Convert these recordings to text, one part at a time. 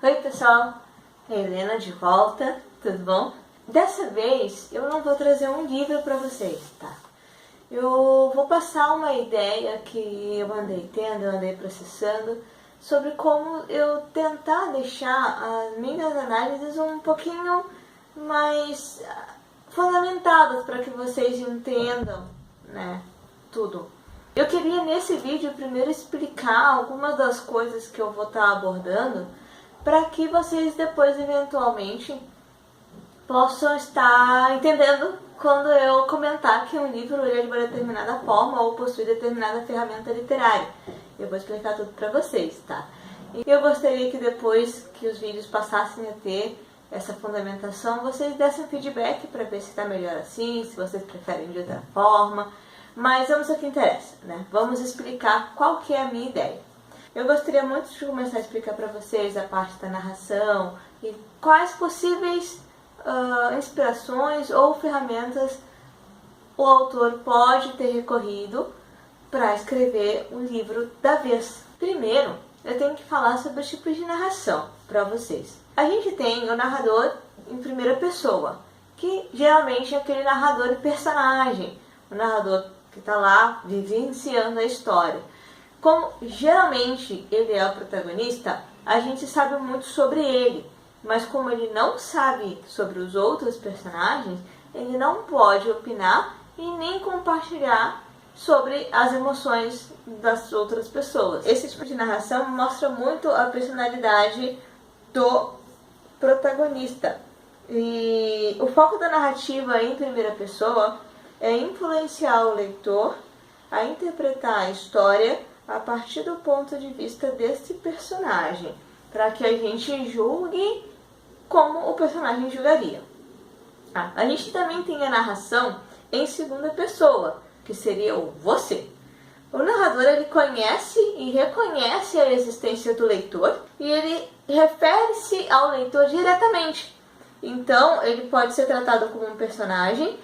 Oi pessoal, Helena de volta, tudo bom? Dessa vez eu não vou trazer um livro para vocês, tá? Eu vou passar uma ideia que eu andei tendo, eu andei processando, sobre como eu tentar deixar as minhas análises um pouquinho mais fundamentadas para que vocês entendam, né, tudo. Eu queria nesse vídeo primeiro explicar algumas das coisas que eu vou estar abordando para que vocês depois eventualmente possam estar entendendo quando eu comentar que um livro é de uma determinada forma ou possui determinada ferramenta literária. Eu vou explicar tudo para vocês, tá? E eu gostaria que depois que os vídeos passassem a ter essa fundamentação, vocês dessem feedback para ver se está melhor assim, se vocês preferem de outra forma. Mas vamos ao que interessa, né? Vamos explicar qual que é a minha ideia. Eu gostaria muito de começar a explicar para vocês a parte da narração e quais possíveis inspirações ou ferramentas o autor pode ter recorrido para escrever o livro da vez. Primeiro, eu tenho que falar sobre os tipos de narração para vocês. A gente tem o narrador em primeira pessoa, que geralmente é aquele narrador personagem, o narrador que está lá vivenciando a história. Como geralmente ele é o protagonista, a gente sabe muito sobre ele, mas como ele não sabe sobre os outros personagens, ele não pode opinar e nem compartilhar sobre as emoções das outras pessoas. Esse tipo de narração mostra muito a personalidade do protagonista. E o foco da narrativa em primeira pessoa é influenciar o leitor a interpretar a história a partir do ponto de vista desse personagem, para que a gente julgue como o personagem julgaria. A gente também tem a narração em segunda pessoa, que seria o você. O narrador ele conhece e reconhece a existência do leitor e ele refere-se ao leitor diretamente. Então, ele pode ser tratado como um personagem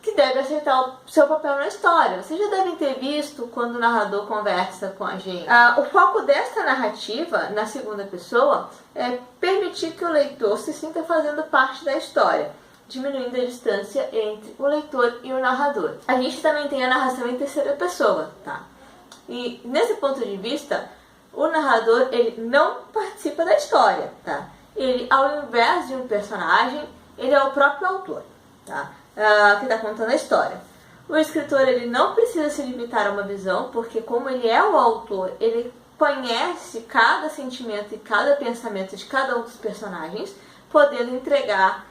que deve aceitar o seu papel na história. Vocês já devem ter visto quando o narrador conversa com a gente. O foco desta narrativa, na segunda pessoa, é permitir que o leitor se sinta fazendo parte da história, diminuindo a distância entre o leitor e o narrador. A gente também tem a narração em terceira pessoa, tá? E nesse ponto de vista, o narrador ele não participa da história, tá? Ele, ao invés de um personagem, ele é o próprio autor, tá? Que está contando a história. O escritor ele não precisa se limitar a uma visão, porque como ele é o autor, ele conhece cada sentimento e cada pensamento de cada um dos personagens, podendo entregar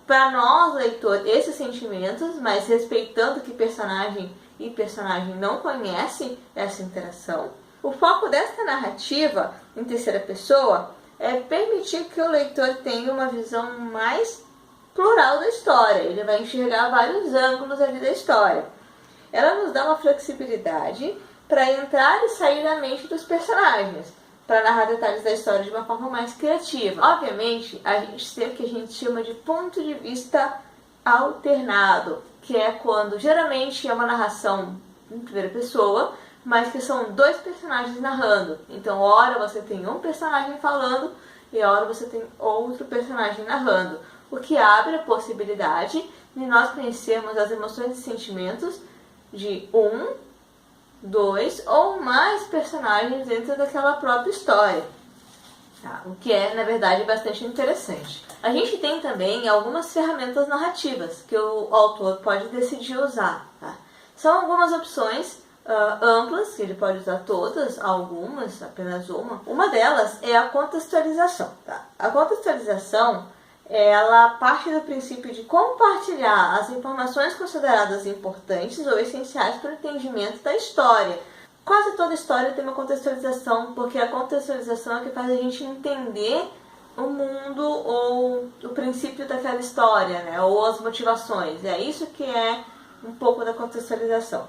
para nós, leitor, esses sentimentos, mas respeitando que personagem e personagem não conhecem essa interação. O foco desta narrativa em terceira pessoa é permitir que o leitor tenha uma visão mais plural da história. Ele vai enxergar vários ângulos ali da história. Ela nos dá uma flexibilidade para entrar e sair da mente dos personagens, para narrar detalhes da história de uma forma mais criativa. Obviamente, a gente tem o que a gente chama de ponto de vista alternado, que é quando geralmente é uma narração em primeira pessoa, mas que são dois personagens narrando. Então, ora você tem um personagem falando e ora você tem outro personagem narrando, o que abre a possibilidade de nós conhecermos as emoções e sentimentos de um, dois ou mais personagens dentro daquela própria história, tá? O que é, na verdade, bastante interessante. A gente tem também algumas ferramentas narrativas que o autor pode decidir usar, tá? São algumas opções amplas, que ele pode usar todas, algumas, apenas uma. Uma delas é a contextualização, tá? A contextualização ela parte do princípio de compartilhar as informações consideradas importantes ou essenciais para o entendimento da história. Quase toda história tem uma contextualização, porque a contextualização é o que faz a gente entender o mundo ou o princípio daquela história, né? Ou as motivações. É isso que é um pouco da contextualização.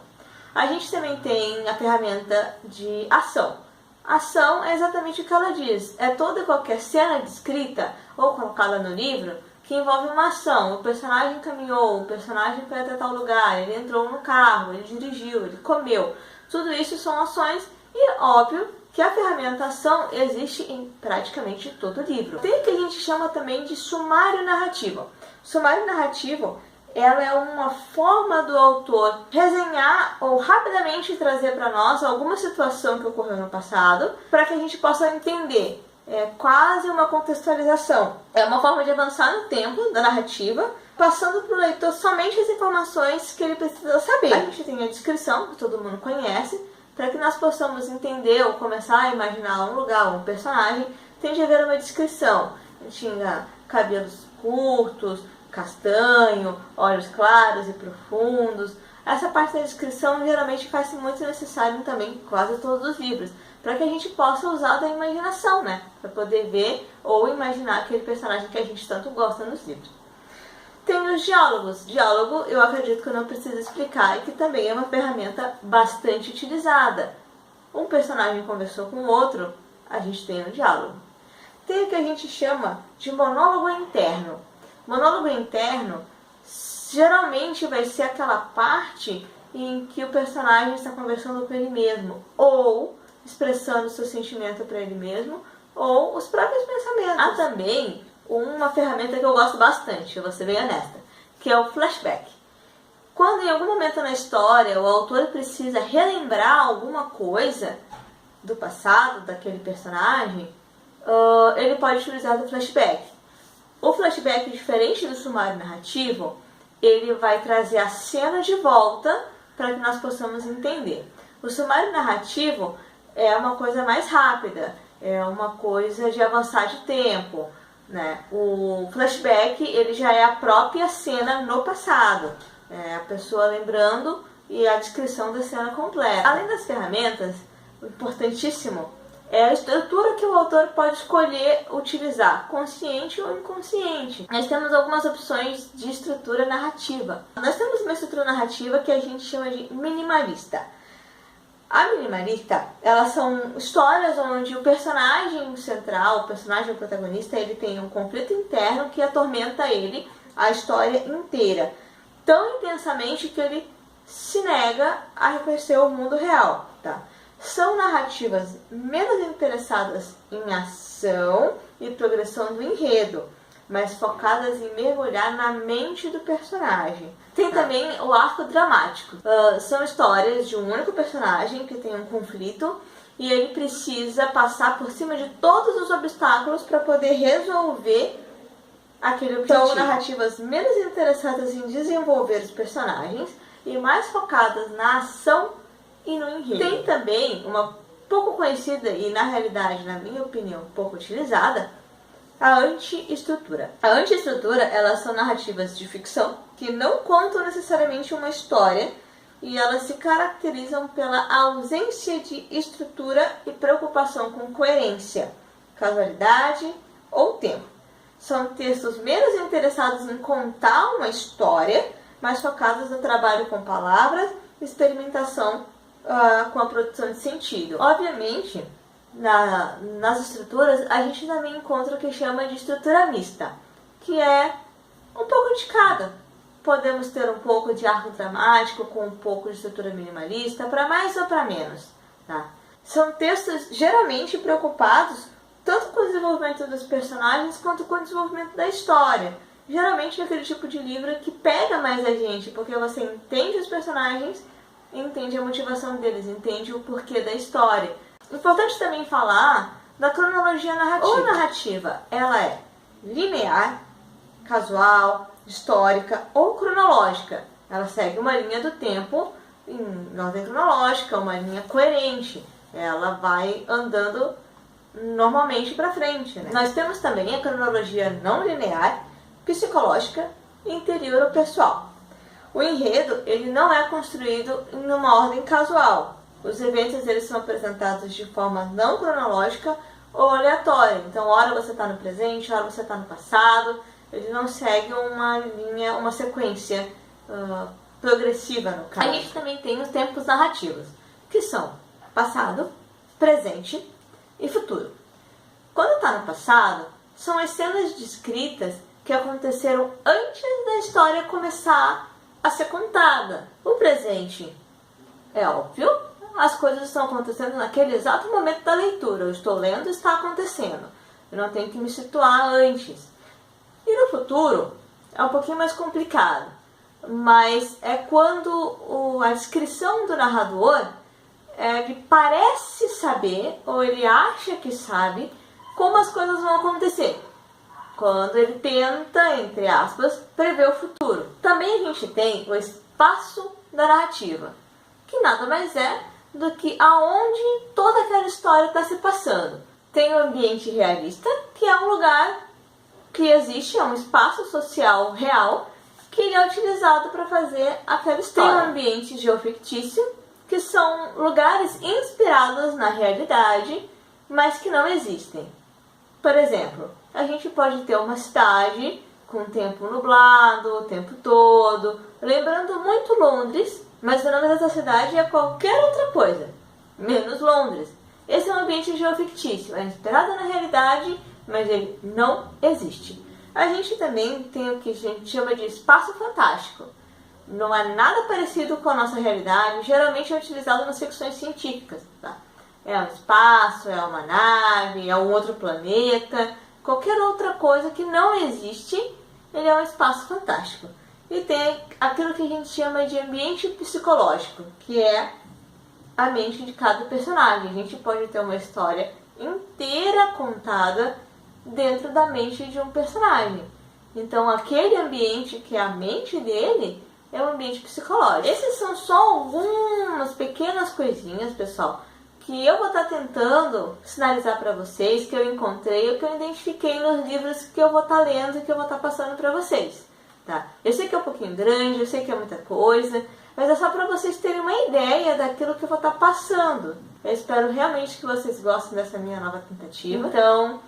A gente também tem a ferramenta de ação. Ação é exatamente o que ela diz. É toda e qualquer cena descrita ou colocada no livro que envolve uma ação. O personagem caminhou, o personagem foi até tal lugar, ele entrou no carro, ele dirigiu, ele comeu. Tudo isso são ações e, óbvio, que a ferramenta ação existe em praticamente todo livro. Tem o que a gente chama também de sumário narrativo. Sumário narrativo, ela é uma forma do autor resenhar ou rapidamente trazer para nós alguma situação que ocorreu no passado, para que a gente possa entender. É quase uma contextualização. É uma forma de avançar no tempo da narrativa, passando para o leitor somente as informações que ele precisa saber. A gente tem a descrição, que todo mundo conhece, para que nós possamos entender ou começar a imaginar um lugar, um personagem, tem de haver uma descrição. Ele tinha cabelos curtos, castanho, olhos claros e profundos. Essa parte da descrição geralmente faz-se muito necessário também em quase todos os livros, para que a gente possa usar da imaginação, né? Para poder ver ou imaginar aquele personagem que a gente tanto gosta nos livros. Tem os diálogos. Diálogo, eu acredito que eu não preciso explicar, e que também é uma ferramenta bastante utilizada. Um personagem conversou com o outro, a gente tem um diálogo. Tem o que a gente chama de monólogo interno. Monólogo interno geralmente vai ser aquela parte em que o personagem está conversando com ele mesmo, ou expressando seu sentimento para ele mesmo, ou os próprios pensamentos. Há também uma ferramenta que eu gosto bastante, eu vou ser bem honesta, que é o flashback. Quando em algum momento na história o autor precisa relembrar alguma coisa do passado daquele personagem, ele pode utilizar o flashback. O flashback, diferente do sumário narrativo, ele vai trazer a cena de volta para que nós possamos entender. O sumário narrativo é uma coisa mais rápida, é uma coisa de avançar de tempo, né? O flashback, ele já é a própria cena no passado, é a pessoa lembrando e a descrição da cena completa. Além das ferramentas, o importantíssimo é a estrutura que o autor pode escolher utilizar, consciente ou inconsciente. Nós temos algumas opções de estrutura narrativa. Nós temos uma estrutura narrativa que a gente chama de minimalista. A minimalista, elas são histórias onde o personagem central, o personagem protagonista, ele tem um conflito interno que atormenta ele a história inteira, tão intensamente que ele se nega a reconhecer o mundo real, tá? São narrativas menos interessadas em ação e progressão do enredo, mas focadas em mergulhar na mente do personagem. Tem também o arco dramático. São histórias de um único personagem que tem um conflito e ele precisa passar por cima de todos os obstáculos para poder resolver aquele objetivo. São narrativas menos interessadas em desenvolver os personagens e mais focadas na ação e no enredo. Tem também uma pouco conhecida e, na realidade, na minha opinião, pouco utilizada, a anti-estrutura. A anti-estrutura, elas são narrativas de ficção que não contam necessariamente uma história e elas se caracterizam pela ausência de estrutura e preocupação com coerência, casualidade ou tempo. São textos menos interessados em contar uma história, mas focados no trabalho com palavras e experimentação com a produção de sentido. Obviamente, nas estruturas, a gente também encontra o que chama de estrutura mista, que é um pouco de cada. Podemos ter um pouco de arco dramático com um pouco de estrutura minimalista, para mais ou para menos. Tá? São textos geralmente preocupados tanto com o desenvolvimento dos personagens quanto com o desenvolvimento da história. Geralmente é aquele tipo de livro que pega mais a gente, porque você entende os personagens, entende a motivação deles, entende o porquê da história. Importante também falar da cronologia narrativa. Ou narrativa, ela é linear, casual, histórica ou cronológica. Ela segue uma linha do tempo em ordem cronológica, uma linha coerente. Ela vai andando normalmente para frente, né? Nós temos também a cronologia não linear, psicológica e interior ou pessoal. O enredo, ele não é construído em uma ordem casual. Os eventos, eles são apresentados de forma não cronológica ou aleatória. Então, hora você está no presente, hora você está no passado. Ele não segue uma linha, uma sequência progressiva, no caso. A gente também tem os tempos narrativos, que são passado, presente e futuro. Quando está no passado, são as cenas descritas que aconteceram antes da história começar a ser contada. O presente é óbvio, as coisas estão acontecendo naquele exato momento da leitura. Eu estou lendo e está acontecendo. Eu não tenho que me situar antes. E no futuro é um pouquinho mais complicado, mas é quando a descrição do narrador ele parece saber, ou ele acha que sabe, como as coisas vão acontecer. Quando ele tenta, entre aspas, prever o futuro. Também a gente tem o espaço da narrativa, que nada mais é do que aonde toda aquela história está se passando. Tem o ambiente realista, que é um lugar que existe, é um espaço social real, que ele é utilizado para fazer aquela história. Tem o ambiente geofictício, que são lugares inspirados na realidade, mas que não existem. Por exemplo, a gente pode ter uma cidade com tempo nublado o tempo todo, lembrando muito Londres, mas o nome dessa cidade é qualquer outra coisa, menos Londres. Esse é um ambiente geofictício, é inspirado na realidade, mas ele não existe. A gente também tem o que a gente chama de espaço fantástico. Não é nada parecido com a nossa realidade, geralmente é utilizado nas ficções científicas. Tá? É um espaço, é uma nave, é um outro planeta, qualquer outra coisa que não existe, ele é um espaço fantástico. E tem aquilo que a gente chama de ambiente psicológico, que é a mente de cada personagem. A gente pode ter uma história inteira contada dentro da mente de um personagem. Então aquele ambiente que é a mente dele é um ambiente psicológico. Esses são só algumas pequenas coisinhas, pessoal, que eu vou estar tentando sinalizar para vocês, que eu encontrei, ou que eu identifiquei nos livros que eu vou estar lendo e que eu vou estar passando para vocês. Tá? Eu sei que é um pouquinho grande, eu sei que é muita coisa, mas é só para vocês terem uma ideia daquilo que eu vou estar passando. Eu espero realmente que vocês gostem dessa minha nova tentativa. Então,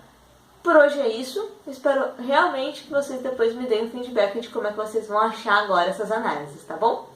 por hoje é isso. Espero realmente que vocês depois me deem um feedback de como é que vocês vão achar agora essas análises, tá bom?